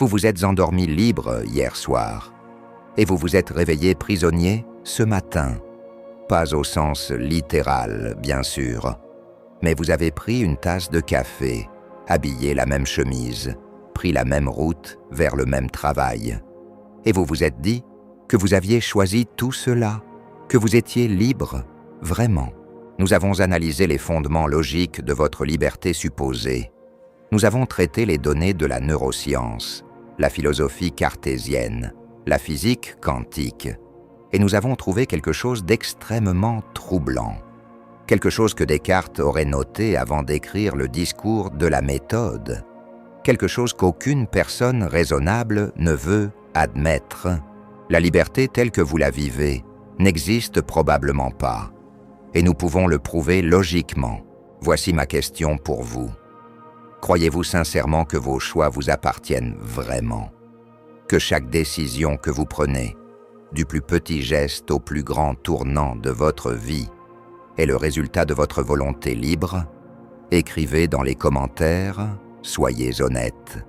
Vous vous êtes endormi libre hier soir, et vous vous êtes réveillé prisonnier ce matin. Pas au sens littéral, bien sûr, mais vous avez pris une tasse de café, habillé la même chemise, pris la même route vers le même travail. Et vous vous êtes dit que vous aviez choisi tout cela, que vous étiez libre, vraiment. Nous avons analysé les fondements logiques de votre liberté supposée. Nous avons traité les données de la neuroscience, la philosophie cartésienne, la physique quantique, et nous avons trouvé quelque chose d'extrêmement troublant. Quelque chose que Descartes aurait noté avant d'écrire le discours de la méthode. Quelque chose qu'aucune personne raisonnable ne veut admettre. La liberté telle que vous la vivez n'existe probablement pas, et nous pouvons le prouver logiquement. Voici ma question pour vous. Croyez-vous sincèrement que vos choix vous appartiennent vraiment? Que chaque décision que vous prenez, du plus petit geste au plus grand tournant de votre vie, est le résultat de votre volonté libre? Écrivez dans les commentaires, soyez honnête,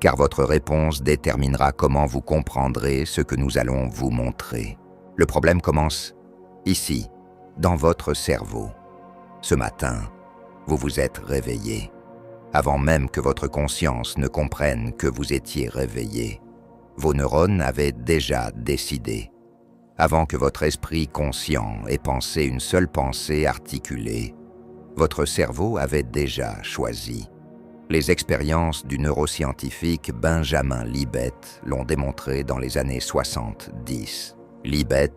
car votre réponse déterminera comment vous comprendrez ce que nous allons vous montrer. Le problème commence ici, dans votre cerveau. Ce matin, vous vous êtes réveillé, avant même que votre conscience ne comprenne que vous étiez réveillé. Vos neurones avaient déjà décidé. Avant que votre esprit conscient ait pensé une seule pensée articulée, votre cerveau avait déjà choisi. Les expériences du neuroscientifique Benjamin Libet l'ont démontré dans les années 70. Libet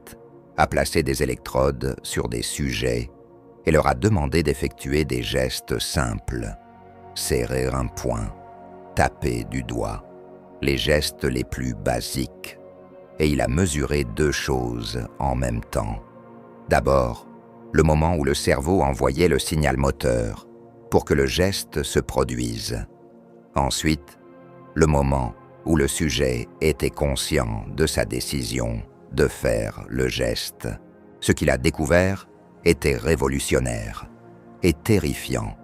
a placé des électrodes sur des sujets et leur a demandé d'effectuer des gestes simples. Serrer un poing, taper du doigt, les gestes les plus basiques. Et il a mesuré deux choses en même temps. D'abord, le moment où le cerveau envoyait le signal moteur pour que le geste se produise. Ensuite, le moment où le sujet était conscient de sa décision de faire le geste. Ce qu'il a découvert était révolutionnaire et terrifiant.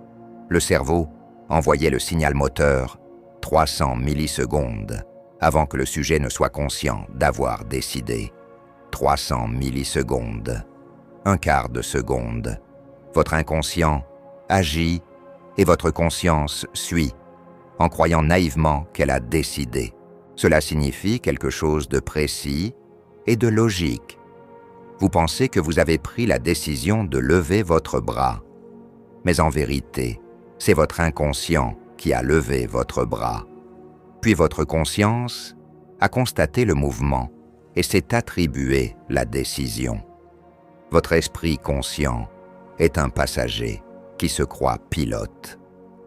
Le cerveau envoyait le signal moteur 300 millisecondes avant que le sujet ne soit conscient d'avoir décidé. 300 millisecondes, un quart de seconde. Votre inconscient agit et votre conscience suit, en croyant naïvement qu'elle a décidé. Cela signifie quelque chose de précis et de logique. Vous pensez que vous avez pris la décision de lever votre bras, mais en vérité, c'est votre inconscient qui a levé votre bras. Puis votre conscience a constaté le mouvement et s'est attribué la décision. Votre esprit conscient est un passager qui se croit pilote,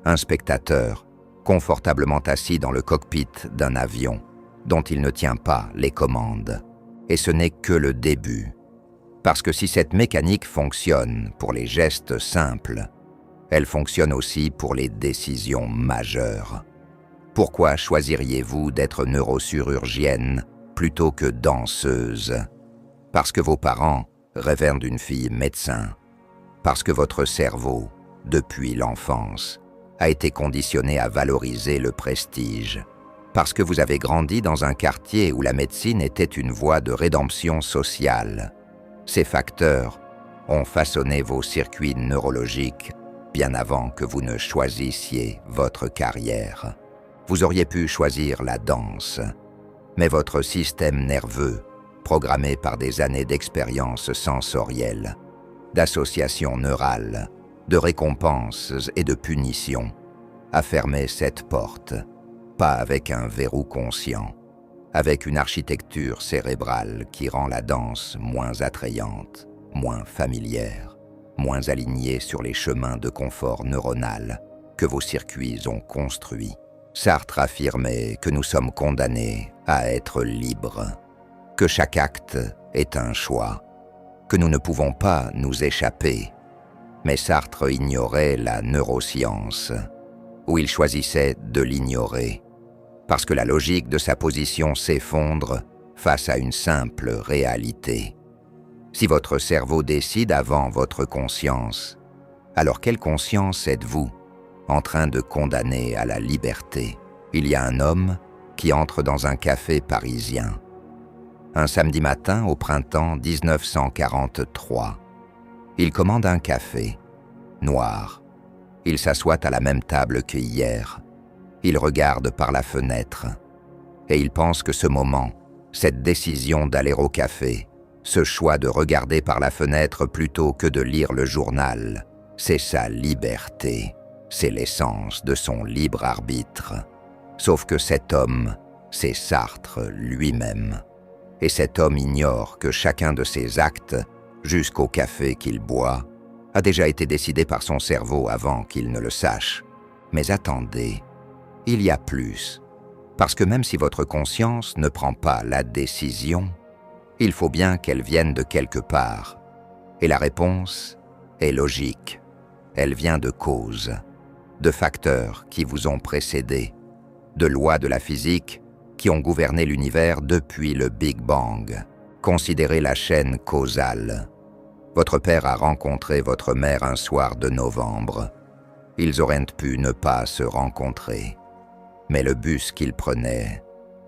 un spectateur confortablement assis dans le cockpit d'un avion dont il ne tient pas les commandes. Et ce n'est que le début. Parce que si cette mécanique fonctionne pour les gestes simples, elle fonctionne aussi pour les décisions majeures. Pourquoi choisiriez-vous d'être neurochirurgienne plutôt que danseuse? Parce que vos parents rêvèrent d'une fille médecin. Parce que votre cerveau, depuis l'enfance, a été conditionné à valoriser le prestige. Parce que vous avez grandi dans un quartier où la médecine était une voie de rédemption sociale. Ces facteurs ont façonné vos circuits neurologiques bien avant que vous ne choisissiez votre carrière. Vous auriez pu choisir la danse, mais votre système nerveux, programmé par des années d'expérience sensorielle, d'associations neurales, de récompenses et de punitions, a fermé cette porte, pas avec un verrou conscient, avec une architecture cérébrale qui rend la danse moins attrayante, moins familière, moins alignée sur les chemins de confort neuronal que vos circuits ont construits. Sartre affirmait que nous sommes condamnés à être libres, que chaque acte est un choix, que nous ne pouvons pas nous échapper. Mais Sartre ignorait la neuroscience, ou il choisissait de l'ignorer, parce que la logique de sa position s'effondre face à une simple réalité. Si votre cerveau décide avant votre conscience, alors quelle conscience êtes-vous en train de condamner à la liberté? Il y a un homme qui entre dans un café parisien. Un samedi matin au printemps 1943. Il commande un café, noir. Il s'assoit à la même table que hier. Il regarde par la fenêtre. Et il pense que ce moment, cette décision d'aller au café, ce choix de regarder par la fenêtre plutôt que de lire le journal, c'est sa liberté, c'est l'essence de son libre arbitre. Sauf que cet homme, c'est Sartre lui-même. Et cet homme ignore que chacun de ses actes, jusqu'au café qu'il boit, a déjà été décidé par son cerveau avant qu'il ne le sache. Mais attendez, il y a plus. Parce que même si votre conscience ne prend pas la décision, il faut bien qu'elle vienne de quelque part. Et la réponse est logique. Elle vient de causes, de facteurs qui vous ont précédé, de lois de la physique qui ont gouverné l'univers depuis le Big Bang. Considérez la chaîne causale. Votre père a rencontré votre mère un soir de novembre. Ils auraient pu ne pas se rencontrer. Mais le bus qu'ils prenaient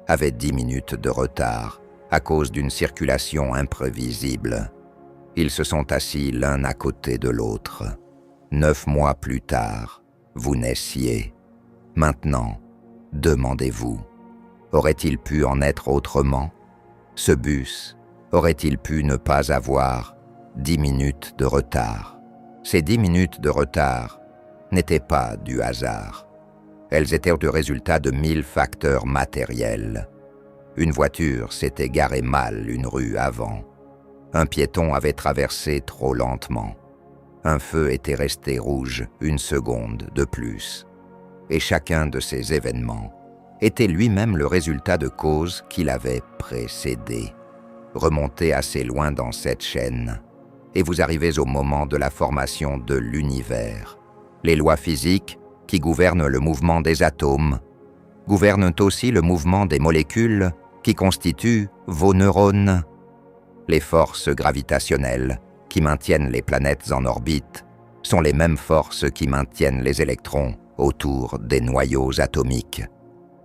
avait 10 minutes de retard à cause d'une circulation imprévisible. Ils se sont assis l'un à côté de l'autre. 9 mois plus tard, vous naissiez. Maintenant, demandez-vous, aurait-il pu en être autrement? Ce bus aurait-il pu ne pas avoir 10 minutes de retard? Ces 10 minutes de retard n'étaient pas du hasard. Elles étaient le résultat de 1000 facteurs matériels. Une voiture s'était garée mal une rue avant. Un piéton avait traversé trop lentement. Un feu était resté rouge 1 seconde de plus. Et chacun de ces événements était lui-même le résultat de causes qui l'avaient précédé. Remontez assez loin dans cette chaîne, et vous arrivez au moment de la formation de l'univers. Les lois physiques qui gouvernent le mouvement des atomes gouvernent aussi le mouvement des molécules qui constituent vos neurones. Les forces gravitationnelles qui maintiennent les planètes en orbite sont les mêmes forces qui maintiennent les électrons autour des noyaux atomiques.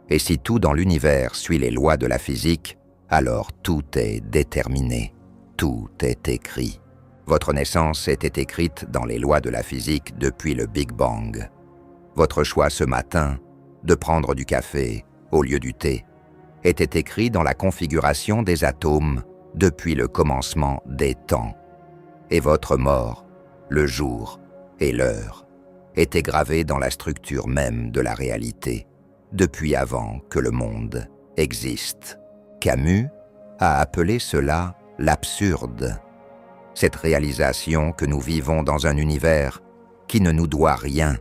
Et si tout dans l'univers suit les lois de la physique, alors tout est déterminé, tout est écrit. Votre naissance était écrite dans les lois de la physique depuis le Big Bang. Votre choix ce matin de prendre du café au lieu du thé était écrit dans la configuration des atomes depuis le commencement des temps. Et votre mort, le jour et l'heure, était gravé dans la structure même de la réalité, depuis avant que le monde existe. Camus a appelé cela l'absurde. Cette réalisation que nous vivons dans un univers qui ne nous doit rien,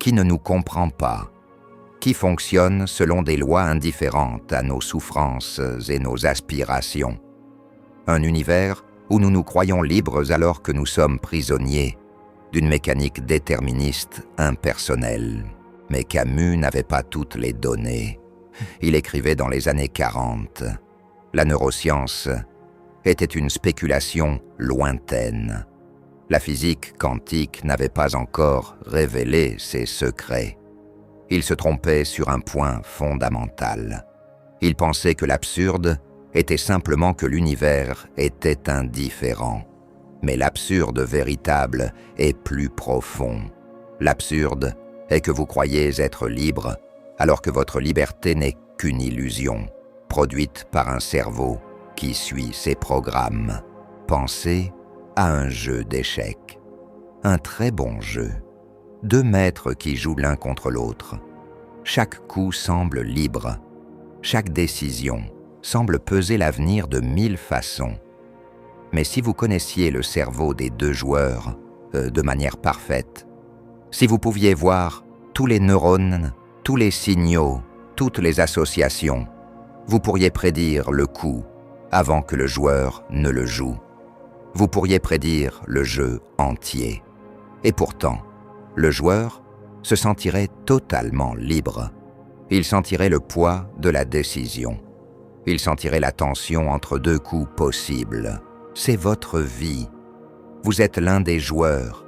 qui ne nous comprend pas, qui fonctionne selon des lois indifférentes à nos souffrances et nos aspirations. Un univers où nous nous croyons libres alors que nous sommes prisonniers d'une mécanique déterministe impersonnelle. Mais Camus n'avait pas toutes les données. Il écrivait dans les années 40. La neuroscience était une spéculation lointaine. La physique quantique n'avait pas encore révélé ses secrets. Il se trompait sur un point fondamental. Il pensait que l'absurde était simplement que l'univers était indifférent. Mais l'absurde véritable est plus profond. L'absurde est que vous croyez être libre, alors que votre liberté n'est qu'une illusion, produite par un cerveau qui suit ses programmes. Pensez à un jeu d'échecs. Un très bon jeu. 2 maîtres qui jouent l'un contre l'autre. Chaque coup semble libre. Chaque décision semble peser l'avenir de 1000 façons. Mais si vous connaissiez le cerveau des 2 joueurs de manière parfaite, si vous pouviez voir tous les neurones, tous les signaux, toutes les associations, vous pourriez prédire le coup avant que le joueur ne le joue. Vous pourriez prédire le jeu entier. Et pourtant, le joueur se sentirait totalement libre. Il sentirait le poids de la décision. Il sentirait la tension entre 2 coups possibles. C'est votre vie. Vous êtes l'un des joueurs.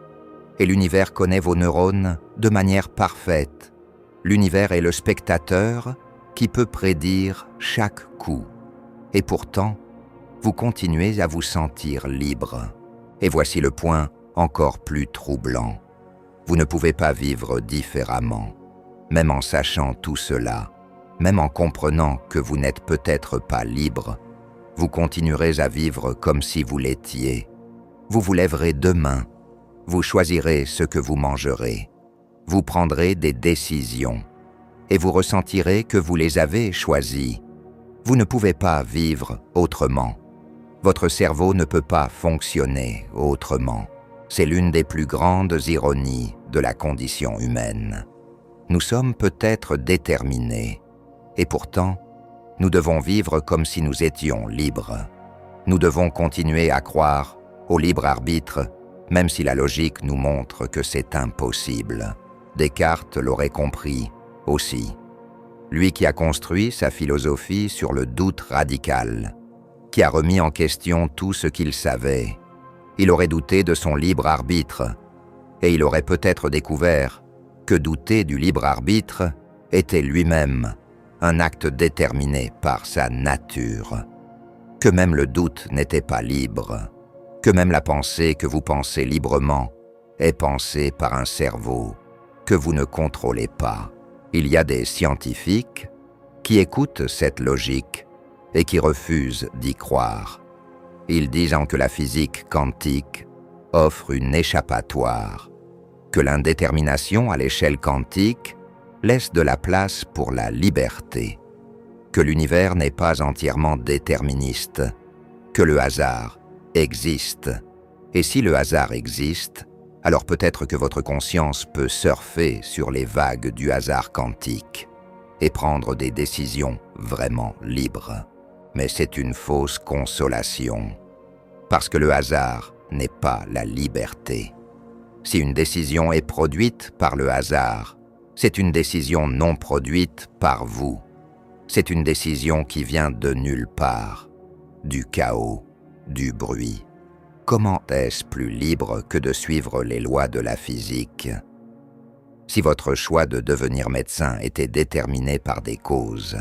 Et l'univers connaît vos neurones de manière parfaite. L'univers est le spectateur qui peut prédire chaque coup. Et pourtant, vous continuez à vous sentir libre. Et voici le point encore plus troublant. Vous ne pouvez pas vivre différemment. Même en sachant tout cela, même en comprenant que vous n'êtes peut-être pas libre, vous continuerez à vivre comme si vous l'étiez. Vous vous lèverez demain, vous choisirez ce que vous mangerez, vous prendrez des décisions, et vous ressentirez que vous les avez choisies. Vous ne pouvez pas vivre autrement. Votre cerveau ne peut pas fonctionner autrement. C'est l'une des plus grandes ironies de la condition humaine. Nous sommes peut-être déterminés, et pourtant, nous devons vivre comme si nous étions libres. Nous devons continuer à croire au libre arbitre, même si la logique nous montre que c'est impossible. Descartes l'aurait compris aussi. Lui qui a construit sa philosophie sur le doute radical, qui a remis en question tout ce qu'il savait. Il aurait douté de son libre arbitre, et il aurait peut-être découvert que douter du libre arbitre était lui-même un acte déterminé par sa nature, que même le doute n'était pas libre, que même la pensée que vous pensez librement est pensée par un cerveau que vous ne contrôlez pas. Il y a des scientifiques qui écoutent cette logique et qui refusent d'y croire. Ils disent que la physique quantique offre une échappatoire, que l'indétermination à l'échelle quantique laisse de la place pour la liberté, que l'univers n'est pas entièrement déterministe, que le hasard existe. Et si le hasard existe, alors peut-être que votre conscience peut surfer sur les vagues du hasard quantique et prendre des décisions vraiment libres. Mais c'est une fausse consolation, parce que le hasard n'est pas la liberté. Si une décision est produite par le hasard, c'est une décision non produite par vous. C'est une décision qui vient de nulle part, du chaos, du bruit. Comment est-ce plus libre que de suivre les lois de la physique? Si votre choix de devenir médecin était déterminé par des causes,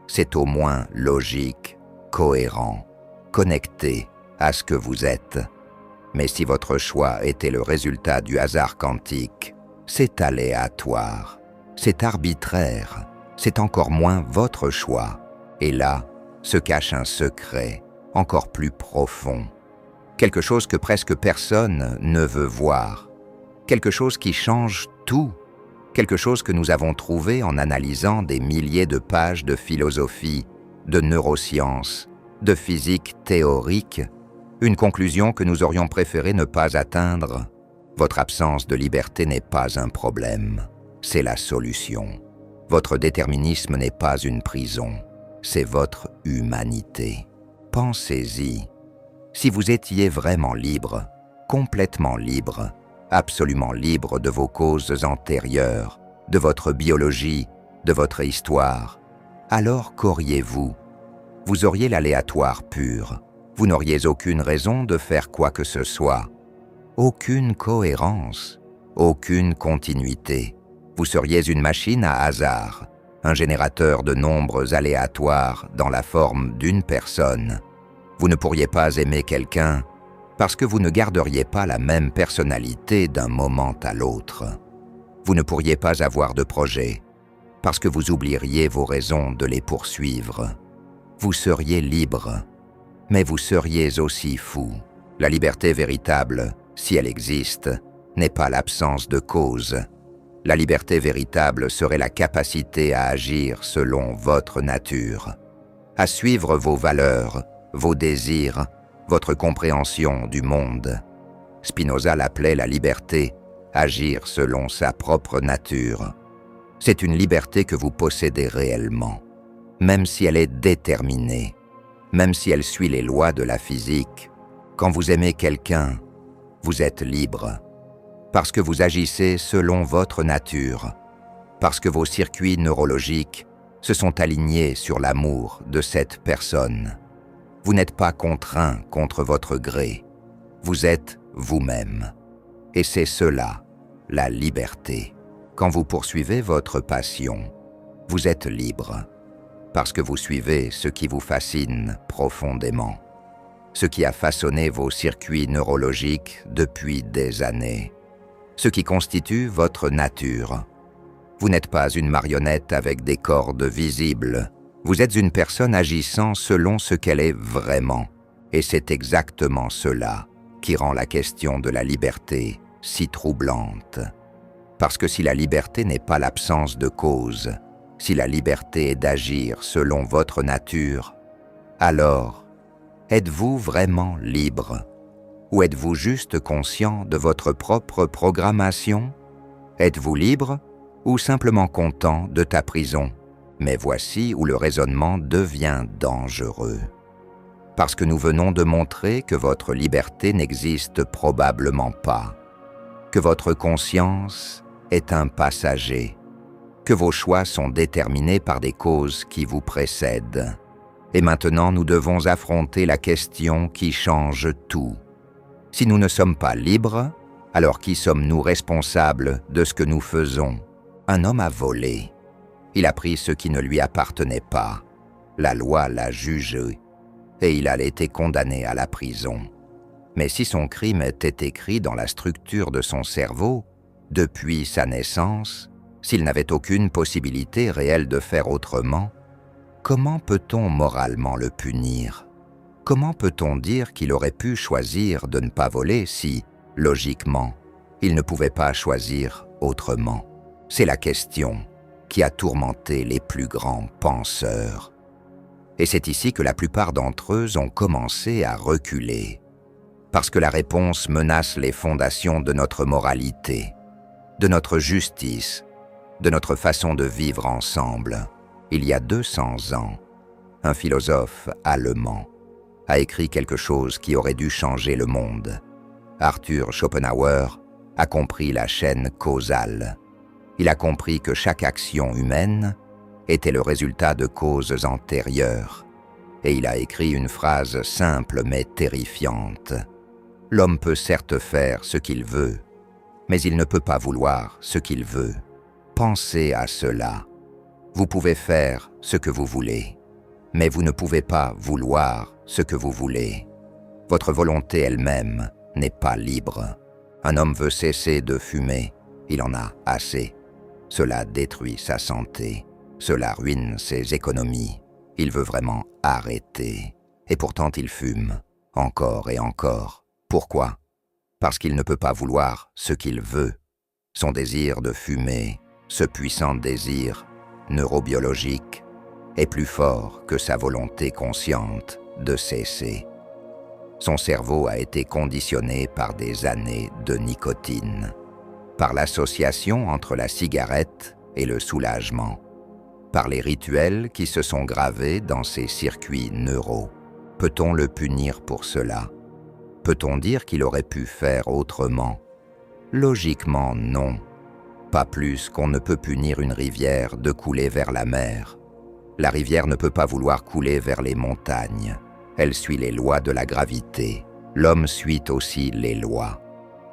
c'est au moins logique, cohérent, connecté à ce que vous êtes. Mais si votre choix était le résultat du hasard quantique, c'est aléatoire, c'est arbitraire, c'est encore moins votre choix. Et là se cache un secret encore plus profond, quelque chose que presque personne ne veut voir, quelque chose qui change tout, quelque chose que nous avons trouvé en analysant des milliers de pages de philosophie, de neurosciences, de physique théorique, une conclusion que nous aurions préféré ne pas atteindre. Votre absence de liberté n'est pas un problème, c'est la solution. Votre déterminisme n'est pas une prison, c'est votre humanité. Pensez-y. Si vous étiez vraiment libre, complètement libre, absolument libre de vos causes antérieures, de votre biologie, de votre histoire, alors qu'auriez-vous? Vous auriez l'aléatoire pur. Vous n'auriez aucune raison de faire quoi que ce soit. Aucune cohérence, aucune continuité. Vous seriez une machine à hasard, un générateur de nombres aléatoires dans la forme d'une personne. Vous ne pourriez pas aimer quelqu'un parce que vous ne garderiez pas la même personnalité d'un moment à l'autre. Vous ne pourriez pas avoir de projet parce que vous oublieriez vos raisons de les poursuivre. Vous seriez libre, mais vous seriez aussi fou. La liberté véritable, si elle existe, n'est pas l'absence de cause. La liberté véritable serait la capacité à agir selon votre nature, à suivre vos valeurs, vos désirs, votre compréhension du monde. Spinoza l'appelait la liberté, agir selon sa propre nature. C'est une liberté que vous possédez réellement, même si elle est déterminée, même si elle suit les lois de la physique. Quand vous aimez quelqu'un, vous êtes libre, parce que vous agissez selon votre nature, parce que vos circuits neurologiques se sont alignés sur l'amour de cette personne. Vous n'êtes pas contraint contre votre gré, vous êtes vous-même. Et c'est cela, la liberté. Quand vous poursuivez votre passion, vous êtes libre. parce que vous suivez ce qui vous fascine profondément, ce qui a façonné vos circuits neurologiques depuis des années, ce qui constitue votre nature. Vous n'êtes pas une marionnette avec des cordes visibles, vous êtes une personne agissant selon ce qu'elle est vraiment, et c'est exactement cela qui rend la question de la liberté si troublante. Parce que si la liberté n'est pas l'absence de cause, si la liberté est d'agir selon votre nature, alors, êtes-vous vraiment libre? Ou êtes-vous juste conscient de votre propre programmation? Êtes-vous libre ou simplement content de ta prison? Mais voici où le raisonnement devient dangereux. Parce que nous venons de montrer que votre liberté n'existe probablement pas, que votre conscience est un passager, que vos choix sont déterminés par des causes qui vous précèdent. Et maintenant, nous devons affronter la question qui change tout. Si nous ne sommes pas libres, alors qui sommes-nous responsables de ce que nous faisons? Un homme a volé. Il a pris ce qui ne lui appartenait pas. La loi l'a jugé et il a été condamné à la prison. Mais si son crime était écrit dans la structure de son cerveau, depuis sa naissance, s'il n'avait aucune possibilité réelle de faire autrement, comment peut-on moralement le punir? Comment peut-on dire qu'il aurait pu choisir de ne pas voler si, logiquement, il ne pouvait pas choisir autrement? C'est la question qui a tourmenté les plus grands penseurs. Et c'est ici que la plupart d'entre eux ont commencé à reculer, parce que la réponse menace les fondations de notre moralité, de notre justice, de notre façon de vivre ensemble. Il y a 200 ans, un philosophe allemand a écrit quelque chose qui aurait dû changer le monde. Arthur Schopenhauer a compris la chaîne causale. Il a compris que chaque action humaine était le résultat de causes antérieures. Et il a écrit une phrase simple mais terrifiante. L'homme peut certes faire ce qu'il veut, mais il ne peut pas vouloir ce qu'il veut. Pensez à cela. Vous pouvez faire ce que vous voulez, mais vous ne pouvez pas vouloir ce que vous voulez. Votre volonté elle-même n'est pas libre. Un homme veut cesser de fumer, il en a assez. Cela détruit sa santé, cela ruine ses économies. Il veut vraiment arrêter, et pourtant il fume, encore et encore. Pourquoi? Parce qu'il ne peut pas vouloir ce qu'il veut. Son désir de fumer, ce puissant désir neurobiologique, est plus fort que sa volonté consciente de cesser. Son cerveau a été conditionné par des années de nicotine, par l'association entre la cigarette et le soulagement, par les rituels qui se sont gravés dans ses circuits neuraux. Peut-on le punir pour cela? Peut-on dire qu'il aurait pu faire autrement? Logiquement, non. Pas plus qu'on ne peut punir une rivière de couler vers la mer. La rivière ne peut pas vouloir couler vers les montagnes. Elle suit les lois de la gravité. L'homme suit aussi les lois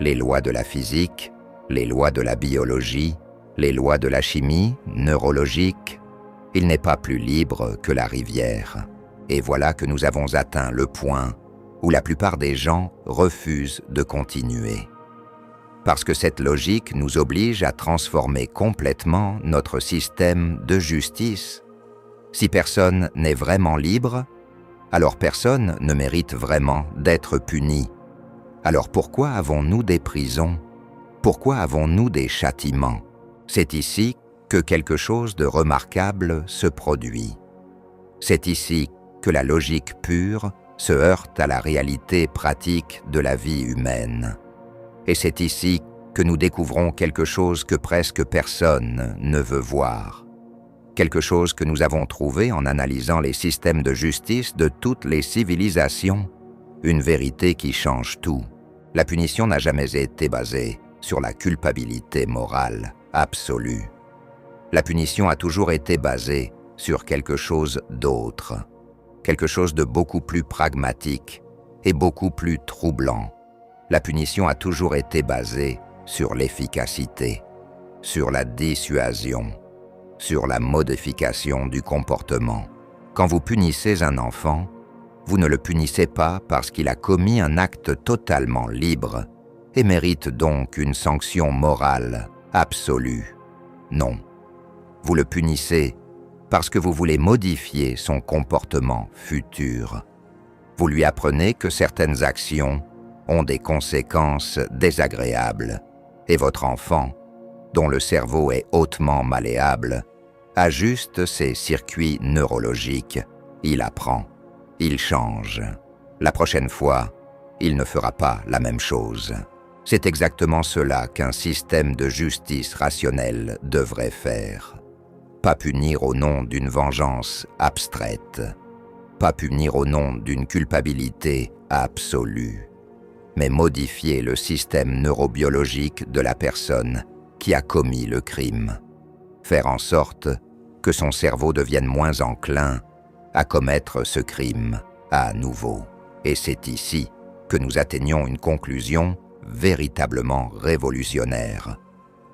de la physique, les lois de la biologie, les lois de la chimie, neurologique. Il n'est pas plus libre que la rivière. Et voilà que nous avons atteint le point où la plupart des gens refusent de continuer. Parce que cette logique nous oblige à transformer complètement notre système de justice. Si personne n'est vraiment libre, alors personne ne mérite vraiment d'être puni. Alors pourquoi avons-nous des prisons? Pourquoi avons-nous des châtiments? C'est ici que quelque chose de remarquable se produit. C'est ici que la logique pure se heurte à la réalité pratique de la vie humaine. Et c'est ici que nous découvrons quelque chose que presque personne ne veut voir. Quelque chose que nous avons trouvé en analysant les systèmes de justice de toutes les civilisations. Une vérité qui change tout. La punition n'a jamais été basée sur la culpabilité morale absolue. La punition a toujours été basée sur quelque chose d'autre. Quelque chose de beaucoup plus pragmatique et beaucoup plus troublant. La punition a toujours été basée sur l'efficacité, sur la dissuasion, sur la modification du comportement. Quand vous punissez un enfant, vous ne le punissez pas parce qu'il a commis un acte totalement libre et mérite donc une sanction morale absolue. Non, vous le punissez parce que vous voulez modifier son comportement futur. Vous lui apprenez que certaines actions ont des conséquences désagréables et votre enfant, dont le cerveau est hautement malléable, ajuste ses circuits neurologiques, il apprend, il change. La prochaine fois, il ne fera pas la même chose. C'est exactement cela qu'un système de justice rationnelle devrait faire. Pas punir au nom d'une vengeance abstraite, pas punir au nom d'une culpabilité absolue, mais modifier le système neurobiologique de la personne qui a commis le crime. Faire en sorte que son cerveau devienne moins enclin à commettre ce crime à nouveau. Et c'est ici que nous atteignons une conclusion véritablement révolutionnaire.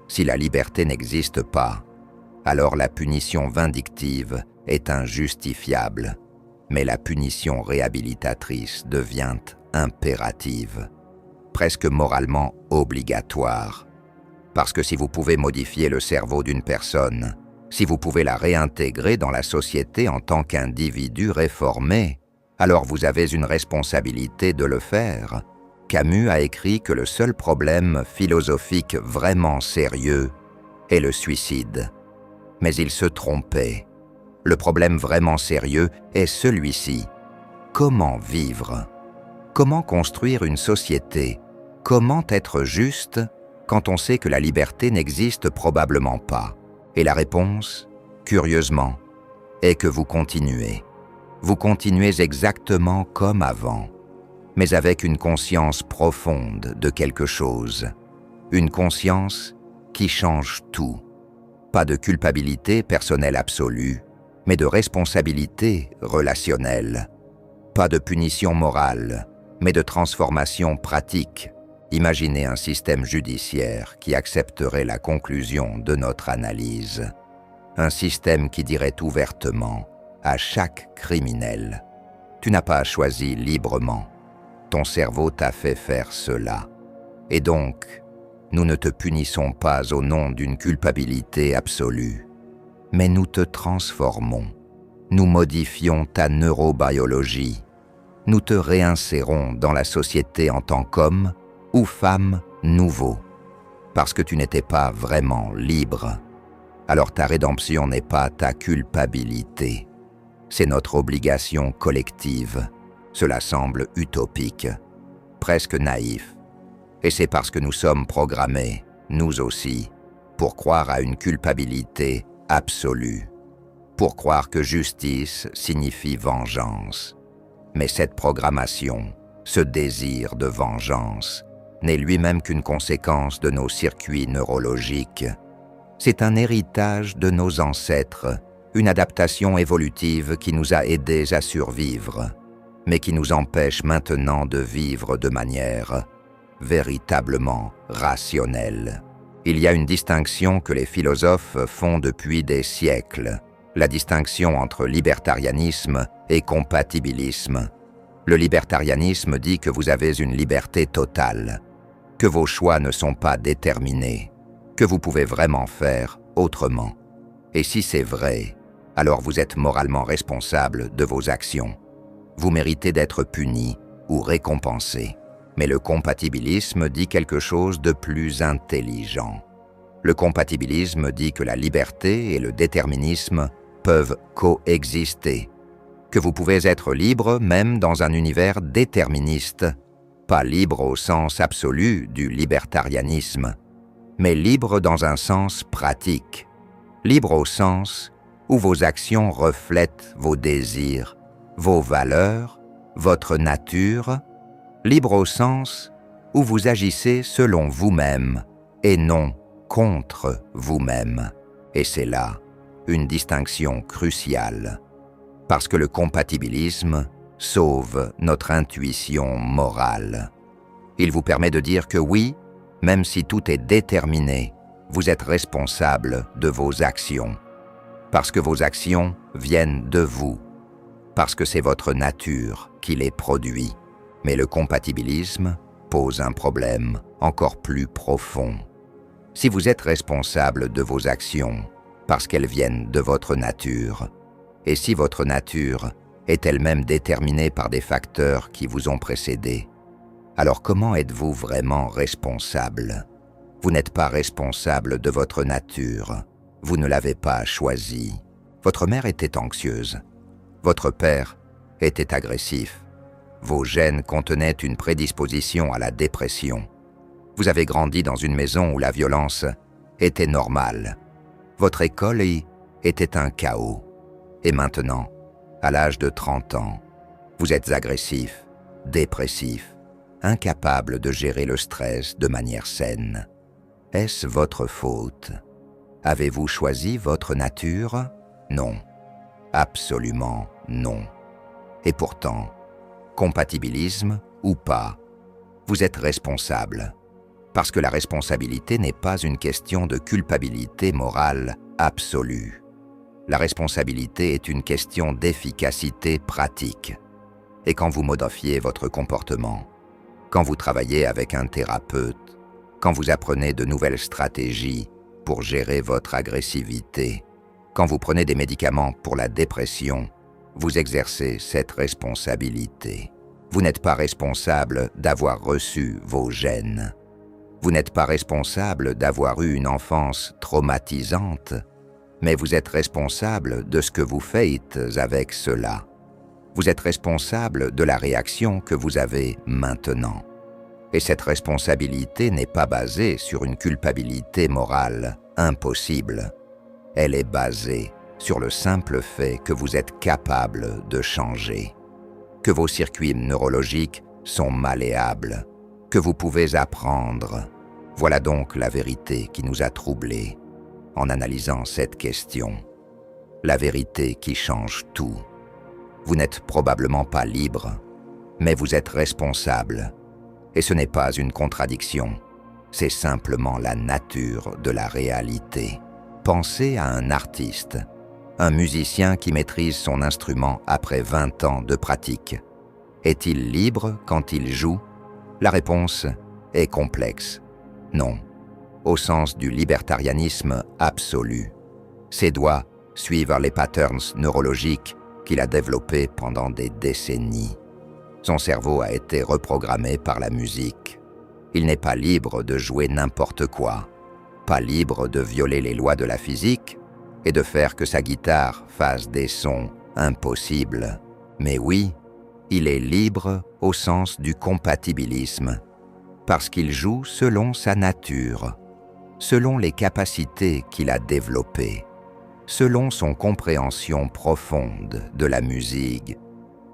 Si la liberté n'existe pas, alors la punition vindictive est injustifiable, mais la punition réhabilitatrice devient impérative, presque moralement obligatoire. Parce que si vous pouvez modifier le cerveau d'une personne, si vous pouvez la réintégrer dans la société en tant qu'individu réformé, alors vous avez une responsabilité de le faire. Camus a écrit que le seul problème philosophique vraiment sérieux est le suicide. Mais il se trompait. Le problème vraiment sérieux est celui-ci. Comment vivre? Comment construire une société? Comment être juste quand on sait que la liberté n'existe probablement pas? Et la réponse, curieusement, est que vous continuez. Vous continuez exactement comme avant, mais avec une conscience profonde de quelque chose. Une conscience qui change tout. Pas de culpabilité personnelle absolue, mais de responsabilité relationnelle. Pas de punition morale, mais de transformation pratique. Imaginez un système judiciaire qui accepterait la conclusion de notre analyse. Un système qui dirait ouvertement à chaque criminel « Tu n'as pas choisi librement. Ton cerveau t'a fait faire cela. Et donc, nous ne te punissons pas au nom d'une culpabilité absolue, mais nous te transformons. Nous modifions ta neurobiologie. Nous te réinsérons dans la société en tant qu'homme ou femme nouveau, parce que tu n'étais pas vraiment libre. Alors ta rédemption n'est pas ta culpabilité. C'est notre obligation collective. Cela semble utopique, presque naïf. Et c'est parce que nous sommes programmés, nous aussi, pour croire à une culpabilité absolue, pour croire que justice signifie vengeance. Mais cette programmation, ce désir de vengeance, n'est lui-même qu'une conséquence de nos circuits neurologiques. C'est un héritage de nos ancêtres, une adaptation évolutive qui nous a aidés à survivre, mais qui nous empêche maintenant de vivre de manière véritablement rationnelle. Il y a une distinction que les philosophes font depuis des siècles, la distinction entre libertarianisme et compatibilisme. Le libertarianisme dit que vous avez une liberté totale, que vos choix ne sont pas déterminés, que vous pouvez vraiment faire autrement. Et si c'est vrai, alors vous êtes moralement responsable de vos actions. Vous méritez d'être puni ou récompensé. Mais le compatibilisme dit quelque chose de plus intelligent. Le compatibilisme dit que la liberté et le déterminisme peuvent coexister, que vous pouvez être libre même dans un univers déterministe, pas libre au sens absolu du libertarianisme, mais libre dans un sens pratique, libre au sens où vos actions reflètent vos désirs, vos valeurs, votre nature, libre au sens où vous agissez selon vous-même et non contre vous-même. Et c'est là une distinction cruciale, parce que le compatibilisme sauve notre intuition morale. Il vous permet de dire que oui, même si tout est déterminé, vous êtes responsable de vos actions. parce que vos actions viennent de vous, parce que c'est votre nature qui les produit. Mais le compatibilisme pose un problème encore plus profond. Si vous êtes responsable de vos actions parce qu'elles viennent de votre nature, et si votre nature est elle-même déterminée par des facteurs qui vous ont précédé, alors comment êtes-vous vraiment responsable? Vous n'êtes pas responsable de votre nature. Vous ne l'avez pas choisie. Votre mère était anxieuse. Votre père était agressif. Vos gènes contenaient une prédisposition à la dépression. Vous avez grandi dans une maison où la violence était normale. Votre école était un chaos. Et maintenant, à l'âge de 30 ans, vous êtes agressif, dépressif, incapable de gérer le stress de manière saine. Est-ce votre faute? Avez-vous choisi votre nature? Non. Absolument non. Et pourtant, compatibilisme ou pas, vous êtes responsable. Parce que la responsabilité n'est pas une question de culpabilité morale absolue. La responsabilité est une question d'efficacité pratique. Et quand vous modifiez votre comportement, quand vous travaillez avec un thérapeute, quand vous apprenez de nouvelles stratégies pour gérer votre agressivité, quand vous prenez des médicaments pour la dépression, vous exercez cette responsabilité. Vous n'êtes pas responsable d'avoir reçu vos gènes. Vous n'êtes pas responsable d'avoir eu une enfance traumatisante, mais vous êtes responsable de ce que vous faites avec cela. Vous êtes responsable de la réaction que vous avez maintenant. Et cette responsabilité n'est pas basée sur une culpabilité morale impossible. Elle est basée sur le simple fait que vous êtes capable de changer, que vos circuits neurologiques sont malléables, que vous pouvez apprendre. Voilà donc la vérité qui nous a troublés en analysant cette question. La vérité qui change tout. Vous n'êtes probablement pas libre, mais vous êtes responsable. Et ce n'est pas une contradiction, c'est simplement la nature de la réalité. Pensez à un artiste, un musicien qui maîtrise son instrument après 20 ans de pratique. Est-il libre quand il joue? La réponse est complexe. Non, au sens du libertarianisme absolu. Ses doigts suivent les patterns neurologiques qu'il a développés pendant des décennies. Son cerveau a été reprogrammé par la musique. Il n'est pas libre de jouer n'importe quoi, pas libre de violer les lois de la physique et de faire que sa guitare fasse des sons impossibles. Mais oui, il est libre au sens du compatibilisme, parce qu'il joue selon sa nature, selon les capacités qu'il a développées, selon son compréhension profonde de la musique.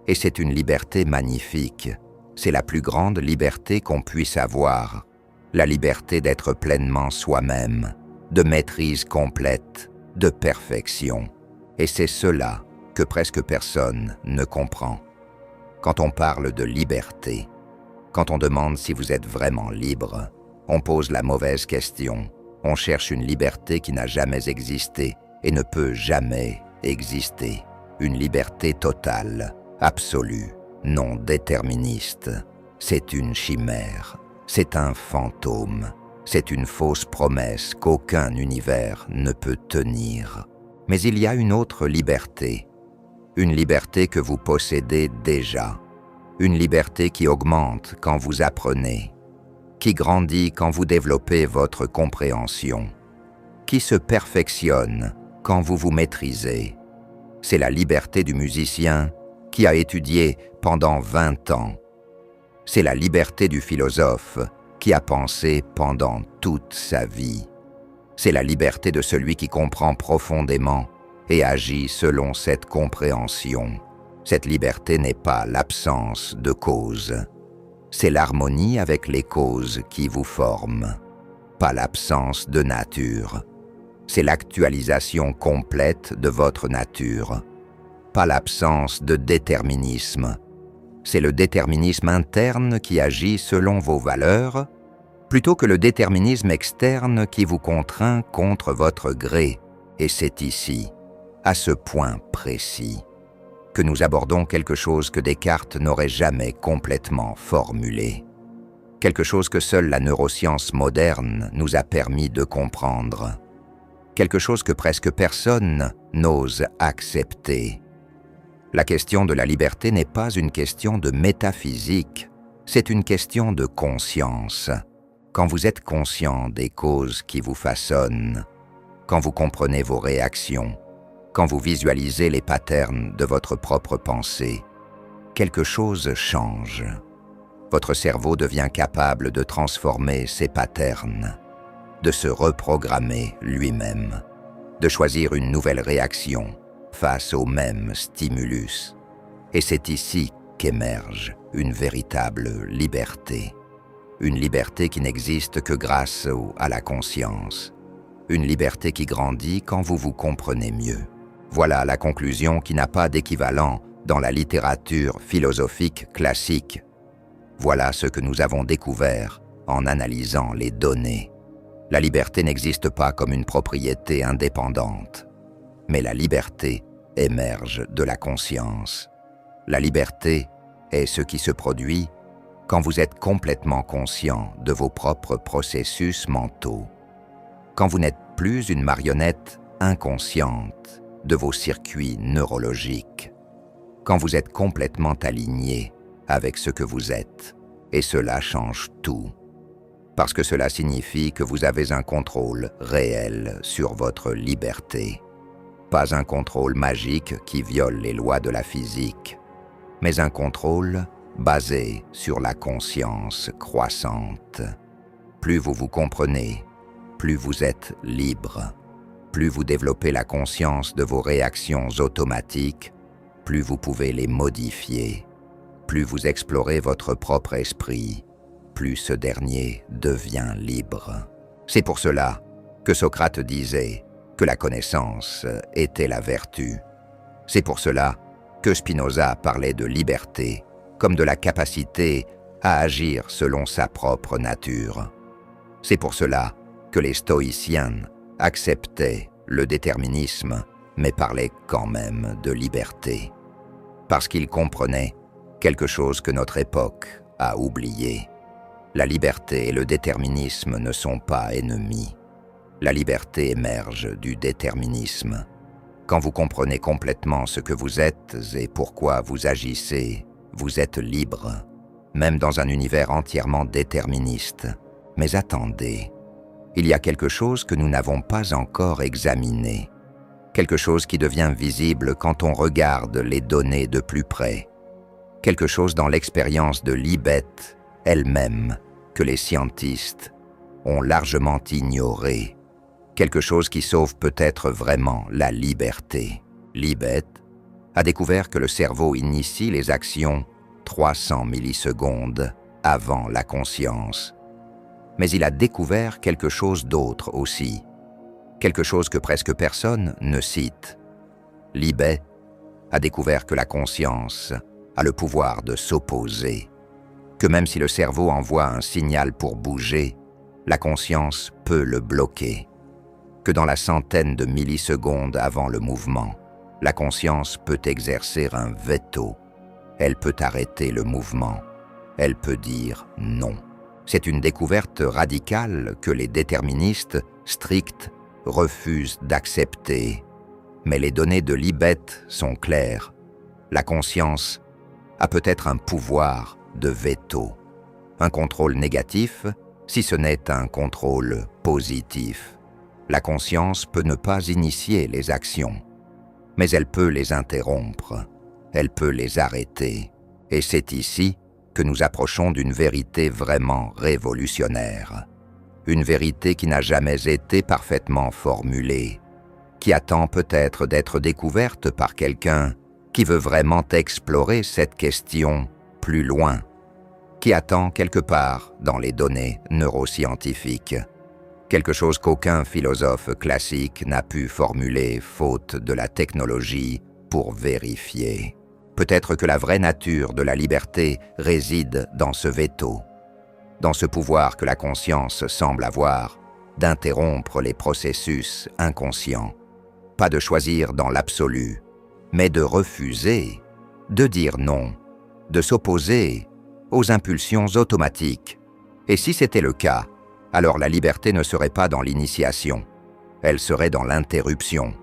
Et c'est une liberté magnifique. C'est la plus grande liberté qu'on puisse avoir. La liberté d'être pleinement soi-même, de maîtrise complète, de perfection. Et c'est cela que presque personne ne comprend. Quand on parle de liberté, quand on demande si vous êtes vraiment libre, on pose la mauvaise question. On cherche une liberté qui n'a jamais existé et ne peut jamais exister. Une liberté totale, absolue, non déterministe. C'est une chimère, c'est un fantôme, c'est une fausse promesse qu'aucun univers ne peut tenir. Mais il y a une autre liberté, une liberté que vous possédez déjà, une liberté qui augmente quand vous apprenez, qui grandit quand vous développez votre compréhension, qui se perfectionne quand vous vous maîtrisez. C'est la liberté du musicien qui a étudié pendant 20 ans. C'est la liberté du philosophe qui a pensé pendant toute sa vie. C'est la liberté de celui qui comprend profondément et agit selon cette compréhension. Cette liberté n'est pas l'absence de cause. C'est l'harmonie avec les causes qui vous forment, pas l'absence de nature. C'est l'actualisation complète de votre nature, pas l'absence de déterminisme. C'est le déterminisme interne qui agit selon vos valeurs, plutôt que le déterminisme externe qui vous contraint contre votre gré. Et c'est ici à ce point précis, que nous abordons quelque chose que Descartes n'aurait jamais complètement formulé, quelque chose que seule la neuroscience moderne nous a permis de comprendre, quelque chose que presque personne n'ose accepter. La question de la liberté n'est pas une question de métaphysique, c'est une question de conscience. Quand vous êtes conscient des causes qui vous façonnent, quand vous comprenez vos réactions, quand vous visualisez les patterns de votre propre pensée, quelque chose change. Votre cerveau devient capable de transformer ces patterns, de se reprogrammer lui-même, de choisir une nouvelle réaction face au même stimulus. Et c'est ici qu'émerge une véritable liberté. Une liberté qui n'existe que grâce à la conscience. Une liberté qui grandit quand vous vous comprenez mieux. Voilà la conclusion qui n'a pas d'équivalent dans la littérature philosophique classique. Voilà ce que nous avons découvert en analysant les données. La liberté n'existe pas comme une propriété indépendante, mais la liberté émerge de la conscience. La liberté est ce qui se produit quand vous êtes complètement conscient de vos propres processus mentaux, quand vous n'êtes plus une marionnette inconsciente de vos circuits neurologiques, quand vous êtes complètement aligné avec ce que vous êtes, et cela change tout, parce que cela signifie que vous avez un contrôle réel sur votre liberté, pas un contrôle magique qui viole les lois de la physique, mais un contrôle basé sur la conscience croissante. Plus vous vous comprenez, plus vous êtes libre. Plus vous développez la conscience de vos réactions automatiques, plus vous pouvez les modifier. Plus vous explorez votre propre esprit, plus ce dernier devient libre. C'est pour cela que Socrate disait que la connaissance était la vertu. C'est pour cela que Spinoza parlait de liberté comme de la capacité à agir selon sa propre nature. C'est pour cela que les stoïciens acceptaient le déterminisme, mais parlaient quand même de liberté, parce qu'ils comprenaient quelque chose que notre époque a oublié. La liberté et le déterminisme ne sont pas ennemis. La liberté émerge du déterminisme. Quand vous comprenez complètement ce que vous êtes et pourquoi vous agissez, vous êtes libre, même dans un univers entièrement déterministe. Mais attendez, il y a quelque chose que nous n'avons pas encore examiné, quelque chose qui devient visible quand on regarde les données de plus près, quelque chose dans l'expérience de Libet elle-même que les scientistes ont largement ignoré, quelque chose qui sauve peut-être vraiment la liberté. Libet a découvert que le cerveau initie les actions 300 millisecondes avant la conscience. Mais il a découvert quelque chose d'autre aussi, quelque chose que presque personne ne cite. Libet a découvert que la conscience a le pouvoir de s'opposer, que même si le cerveau envoie un signal pour bouger, la conscience peut le bloquer, que dans la centaine de millisecondes avant le mouvement, la conscience peut exercer un veto. Elle peut arrêter le mouvement. Elle peut dire non. C'est une découverte radicale que les déterministes stricts refusent d'accepter. Mais les données de Libet sont claires. La conscience a peut-être un pouvoir de veto, un contrôle négatif, si ce n'est un contrôle positif. La conscience peut ne pas initier les actions, mais elle peut les interrompre, elle peut les arrêter. Et c'est ici que nous approchons d'une vérité vraiment révolutionnaire. Une vérité qui n'a jamais été parfaitement formulée, qui attend peut-être d'être découverte par quelqu'un qui veut vraiment explorer cette question plus loin, qui attend quelque part dans les données neuroscientifiques, quelque chose qu'aucun philosophe classique n'a pu formuler faute de la technologie pour vérifier. Peut-être que la vraie nature de la liberté réside dans ce veto, dans ce pouvoir que la conscience semble avoir d'interrompre les processus inconscients, pas de choisir dans l'absolu, mais de refuser, de dire non, de s'opposer aux impulsions automatiques. Et si c'était le cas, alors la liberté ne serait pas dans l'initiation, elle serait dans l'interruption,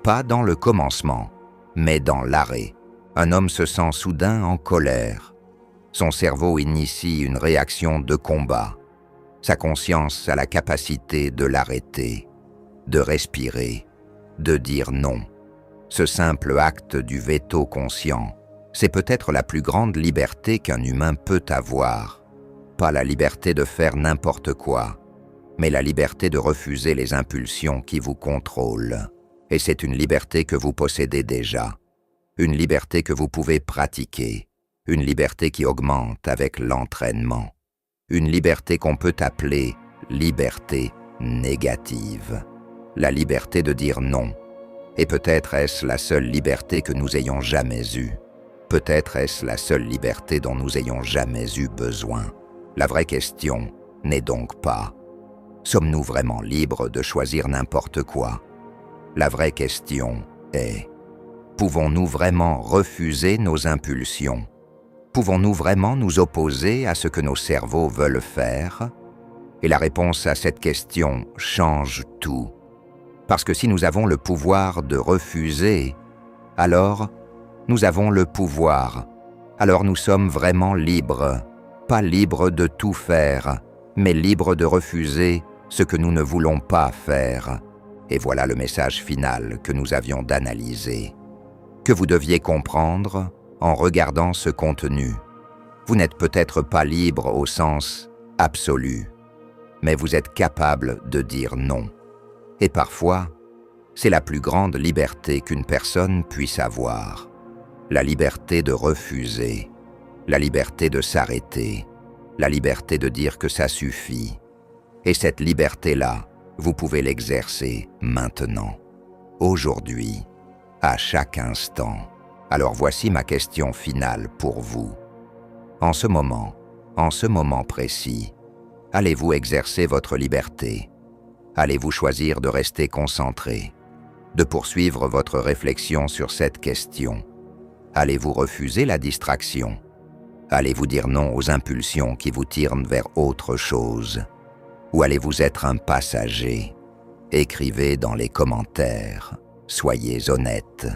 pas dans le commencement, mais dans l'arrêt. Un homme se sent soudain en colère. Son cerveau initie une réaction de combat. Sa conscience a la capacité de l'arrêter, de respirer, de dire non. Ce simple acte du veto conscient, c'est peut-être la plus grande liberté qu'un humain peut avoir. Pas la liberté de faire n'importe quoi, mais la liberté de refuser les impulsions qui vous contrôlent. Et c'est une liberté que vous possédez déjà, une liberté que vous pouvez pratiquer, une liberté qui augmente avec l'entraînement, une liberté qu'on peut appeler liberté négative, la liberté de dire non. Et peut-être est-ce la seule liberté que nous ayons jamais eue. Peut-être est-ce la seule liberté dont nous ayons jamais eu besoin. La vraie question n'est donc pas « Sommes-nous vraiment libres de choisir n'importe quoi ?» La vraie question est « Pouvons-nous vraiment refuser nos impulsions ? Pouvons-nous vraiment nous opposer à ce que nos cerveaux veulent faire ?» Et la réponse à cette question change tout. Parce que si nous avons le pouvoir de refuser, alors nous avons le pouvoir. Alors nous sommes vraiment libres, pas libres de tout faire, mais libres de refuser ce que nous ne voulons pas faire. Et voilà le message final que nous avions d'analyser, que vous deviez comprendre en regardant ce contenu. Vous n'êtes peut-être pas libre au sens absolu, mais vous êtes capable de dire non. Et parfois, c'est la plus grande liberté qu'une personne puisse avoir. La liberté de refuser, la liberté de s'arrêter, la liberté de dire que ça suffit. Et cette liberté-là, vous pouvez l'exercer maintenant, aujourd'hui, à chaque instant. Alors voici ma question finale pour vous. En ce moment précis, allez-vous exercer votre liberté? Allez-vous choisir de rester concentré, de poursuivre votre réflexion sur cette question? Allez-vous refuser la distraction? Allez-vous dire non aux impulsions qui vous tirent vers autre chose? Ou allez-vous être un passager? Écrivez dans les commentaires, soyez honnête,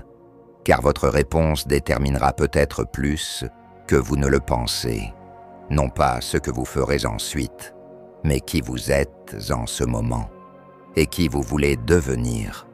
car votre réponse déterminera peut-être plus que vous ne le pensez. Non pas ce que vous ferez ensuite, mais qui vous êtes en ce moment et qui vous voulez devenir.